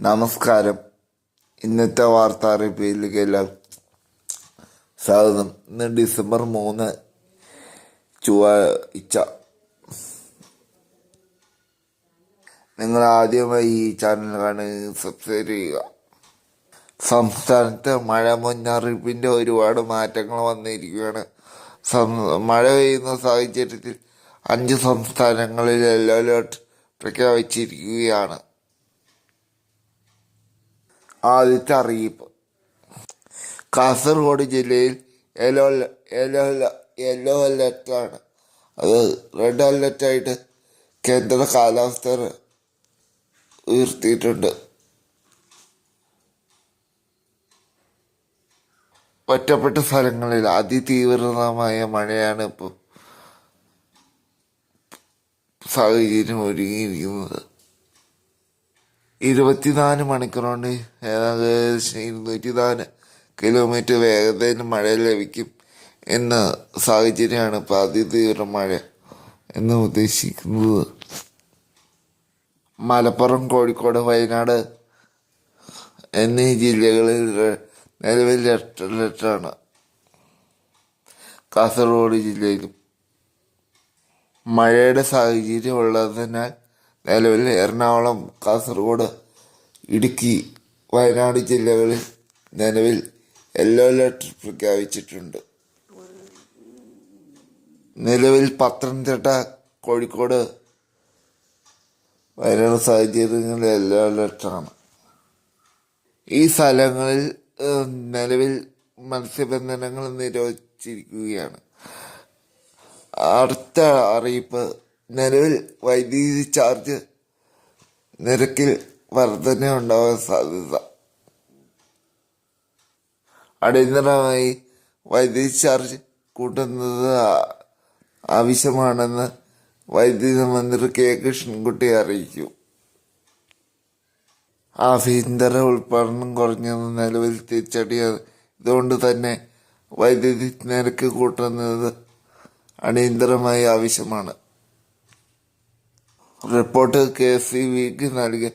നമസ്കാരം. ഇന്നത്തെ വാർത്താ അറിയിപ്പിലേക്ക് എല്ലാവർക്കും സ്വാഗതം. ഇന്ന് ഡിസംബർ 3 ചൊവ്വാഴ്ച. നിങ്ങൾ ആദ്യമായി ഈ ചാനൽ കാണുക, സബ്സ്ക്രൈബ് ചെയ്യുക. സംസ്ഥാനത്ത് മഴ മുന്നറിയിപ്പിൻ്റെ ഒരുപാട് മാറ്റങ്ങൾ വന്നിരിക്കുകയാണ്. മഴ പെയ്യുന്ന സാഹചര്യത്തിൽ 5 സംസ്ഥാനങ്ങളിൽ യെല്ലോ അലേർട്ട് പ്രഖ്യാപിച്ചിരിക്കുകയാണ്. ആദ്യത്തെ അറിയിപ്പ്: കാസർഗോഡ് ജില്ലയിൽ യെല്ലോ അലർട്ടാണ്. അത് റെഡ് അലർട്ടായിട്ട് കേന്ദ്ര കാലാവസ്ഥ ഉയർത്തിയിട്ടുണ്ട്. ഒറ്റപ്പെട്ട സ്ഥലങ്ങളിൽ അതിതീവ്രമായ മഴയാണ് ഇപ്പോൾ സാഹചര്യം ഒരുങ്ങിയിരിക്കുന്നത്. 24 മണിക്കൂർ കൊണ്ട് ഏകദേശം 204 കിലോമീറ്റർ വേഗതയിൽ മഴ ലഭിക്കും എന്ന സാഹചര്യമാണ് ഇപ്പോൾ അതിതീവ്ര മഴ എന്ന് ഉദ്ദേശിക്കുന്നത്. മലപ്പുറം, കോഴിക്കോട്, വയനാട് എന്നീ ജില്ലകളിൽ നിലവിൽ റെഡ് അലർട്ടാണ്. കാസർഗോഡ് ജില്ലയിലും മഴയുടെ സാഹചര്യം ഉള്ളതിനാൽ നിലവിൽ എറണാകുളം, കാസർഗോഡ്, ഇടുക്കി, വയനാട് ജില്ലകളിൽ നിലവിൽ യെല്ലോ അലർട്ട് പ്രഖ്യാപിച്ചിട്ടുണ്ട്. നിലവിൽ പത്തനംതിട്ട, കോഴിക്കോട്, വയനാട് സാഹചര്യങ്ങളിൽ യെല്ലോ അലർട്ടാണ്. ഈ സ്ഥലങ്ങളിൽ നിലവിൽ മത്സ്യബന്ധനങ്ങൾ നിരോധിച്ചിരിക്കുകയാണ്. അടുത്ത അറിയിപ്പ്: നിലവിൽ വൈദ്യുതി ചാർജ് നിരക്കിൽ വർധന ഉണ്ടാകാൻ സാധ്യത. അടിയന്തരമായി വൈദ്യുതി ചാർജ് കൂട്ടുന്നത് ആവശ്യമാണെന്ന് വൈദ്യുതി മന്ത്രി കെ കൃഷ്ണൻകുട്ടി അറിയിച്ചു. ആഭ്യന്തര ഉൽപ്പാദനം കുറഞ്ഞത് നിലവിൽ തിരിച്ചടിയാണ്. ഇതുകൊണ്ട് തന്നെ വൈദ്യുതി നിരക്ക് കൂട്ടുന്നത് അടിയന്തരമായി ആവശ്യമാണ്. റിപ്പോർട്ട് KSEBിക്ക് നൽകി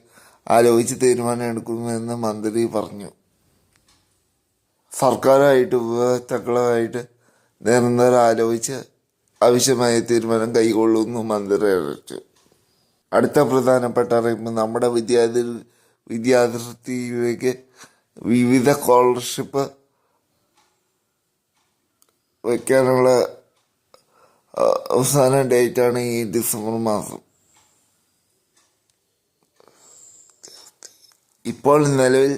ആലോചിച്ച് തീരുമാനമെടുക്കുമെന്ന് മന്ത്രി പറഞ്ഞു. സർക്കാരുമായിട്ട് ഉപഭോക്താക്കളുമായിട്ട് നിരന്തരം ആലോചിച്ച് ആവശ്യമായ തീരുമാനം കൈക്കൊള്ളുമെന്ന് മന്ത്രി അറിയിച്ചു. അടുത്ത പ്രധാനപ്പെട്ട അറിയിപ്പ്: നമ്മുടെ വിദ്യാർത്ഥിയിലേക്ക് വിവിധ സ്കോളർഷിപ്പ് വയ്ക്കാനുള്ള അവസാന ഡേറ്റാണ് ഈ ഡിസംബർ മാസം. ഇപ്പോൾ നിലവിൽ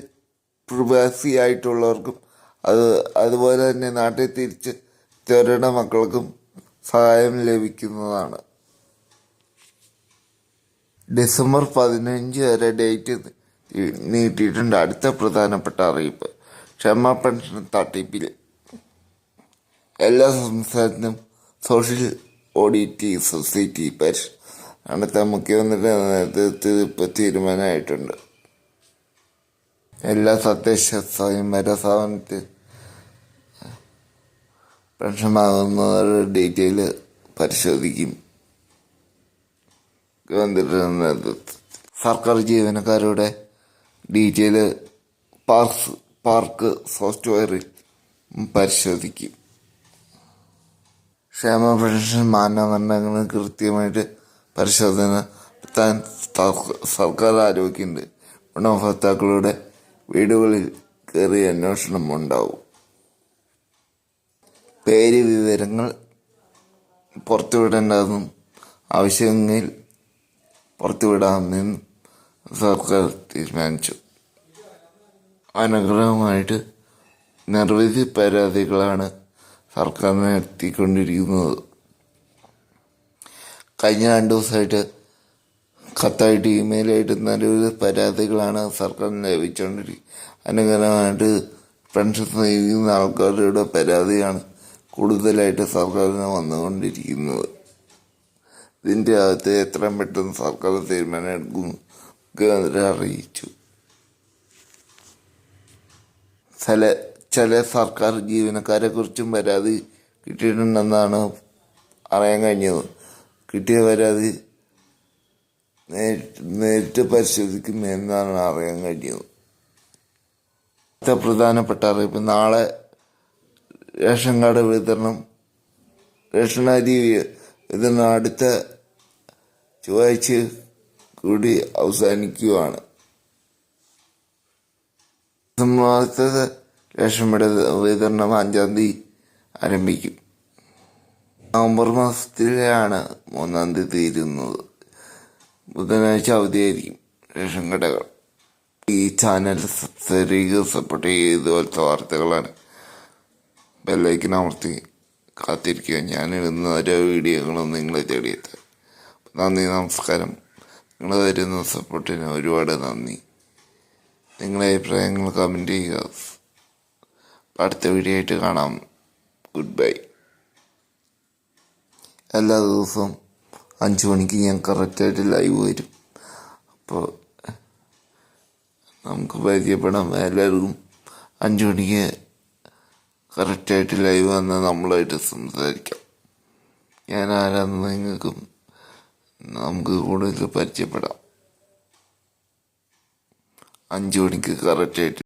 പ്രവാസിയായിട്ടുള്ളവർക്കും അതുപോലെ തന്നെ നാട്ടിൽ തിരിച്ച് ചെറുകിട മക്കൾക്കും സഹായം ലഭിക്കുന്നതാണ്. ഡിസംബർ 15 വരെ ഡേറ്റ് നീട്ടിയിട്ടുണ്ട്. അടുത്ത പ്രധാനപ്പെട്ട അറിയിപ്പ്: ക്ഷേമ പെൻഷൻ തട്ടിപ്പിൽ എല്ലാ സംസ്ഥാനത്തും സോഷ്യൽ ഓഡിറ്റ് സൊസൈറ്റി നടത്താൻ മുഖ്യമന്ത്രിയുടെ നേതൃത്വത്തിൽ ഇപ്പോൾ തീരുമാനമായിട്ടുണ്ട്. എല്ലാ തദ്ദേശ സ്വയംഭരണ സ്ഥാപനത്തിൽ പെൻഷൻ വാങ്ങുന്നവരുടെ ഡീറ്റെയിൽ പരിശോധിക്കും. മുഖ്യമന്ത്രിയുടെ നേതൃത്വത്തിൽ സർക്കാർ ജീവനക്കാരുടെ ഡീറ്റെയിൽ പാർക്ക് സോഫ്റ്റ്വെയറിൽ പരിശോധിക്കും. ക്ഷേമ പെൻഷൻ മാനദണ്ഡങ്ങൾ കൃത്യമായിട്ട് പരിശോധന നടത്താൻ സർക്കാർ ആരോഗ്യമുണ്ട്. ഗുണഭോക്താക്കളുടെ വീടുകളിൽ കയറി അന്വേഷണം ഉണ്ടാവും. പേര് വിവരങ്ങൾ പുറത്തുവിടേണ്ടതെന്നും ആവശ്യമെങ്കിൽ പുറത്തുവിടാമെന്നും സർക്കാർ തീരുമാനിച്ചു. അനുഗ്രഹമായിട്ട് നിരവധി പരാതികളാണ് സർക്കാരിനെ എത്തിക്കൊണ്ടിരിക്കുന്നത്. കഴിഞ്ഞ 2 ദിവസമായിട്ട് കത്തായിട്ട് ഇമെയിലായിട്ട് നിരവധി പരാതികളാണ് സർക്കാരിന് ലഭിച്ചുകൊണ്ടിരിക്കുന്നത്. അനുകൂലമായിട്ട് പെൻഷൻ നൽകുന്ന ആൾക്കാരുടെ പരാതിയാണ് കൂടുതലായിട്ട് സർക്കാരിന് വന്നുകൊണ്ടിരിക്കുന്നത്. ഇതിൻ്റെ അകത്ത് എത്രയും പെട്ടെന്ന് സർക്കാർ തീരുമാനം എടുക്കുന്നു മുഖ്യമന്ത്രി അറിയിച്ചു. ചില സർക്കാർ ജീവനക്കാരെ കുറിച്ചും പരാതി കിട്ടിയിട്ടുണ്ടെന്നാണ് അറിയാൻ കഴിഞ്ഞത്. കിട്ടിയ പരാതി നേരിട്ട് പരിശോധിക്കും എന്നാണ് അറിയാൻ കഴിഞ്ഞത്. അടുത്ത പ്രധാനപ്പെട്ട അറിയിപ്പ്, നാളെ റേഷൻ കാർഡ് വിതരണം, റേഷൻ അരി വിതരണം അടുത്ത ചൊവ്വാഴ്ച കൂടി അവസാനിക്കുകയാണ്. സംസ്ഥാനത്ത് റേഷൻ വിതരണം 5-ാം തീയതി ആരംഭിക്കും. നവംബർ മാസത്തിലാണ് 3-ാം തീയതി തീരുന്നത്. ബുധനാഴ്ച അവധിയായിരിക്കും റേഷൻ കടകൾ. ഈ ചാനൽ സപ്പോർട്ട് ചെയ്യുക. ഇതുപോലത്തെ വാർത്തകളാണ്. ബെല്ലൈക്കൻ അമർത്തി കാത്തിരിക്കുക. ഞാനിടുന്ന ഓരോ വീഡിയോകളും നിങ്ങളെ തേടിയെത്തുക. നന്ദി, നമസ്കാരം. നിങ്ങൾ തരുന്ന സപ്പോർട്ടിന് ഒരുപാട് നന്ദി. നിങ്ങളുടെ അഭിപ്രായങ്ങൾ കമൻറ്റ് ചെയ്യുക. അടുത്ത വീഡിയോ ആയിട്ട് കാണാം. Good bye. എല്ലാ ദിവസവും 5 മണിക്ക് ഞാൻ കറക്റ്റായിട്ട് ലൈവ് വരും. അപ്പോൾ നമുക്ക് പരിചയപ്പെടാം. എല്ലാവർക്കും 5 മണിക്ക് കറക്റ്റായിട്ട് ലൈവ് വന്നാൽ നമ്മളായിട്ട് സംസാരിക്കാം. ഞാൻ ആരാന്ന് നമുക്ക് കൂടുതൽ പരിചയപ്പെടാം. 5 മണിക്ക് കറക്റ്റായിട്ട്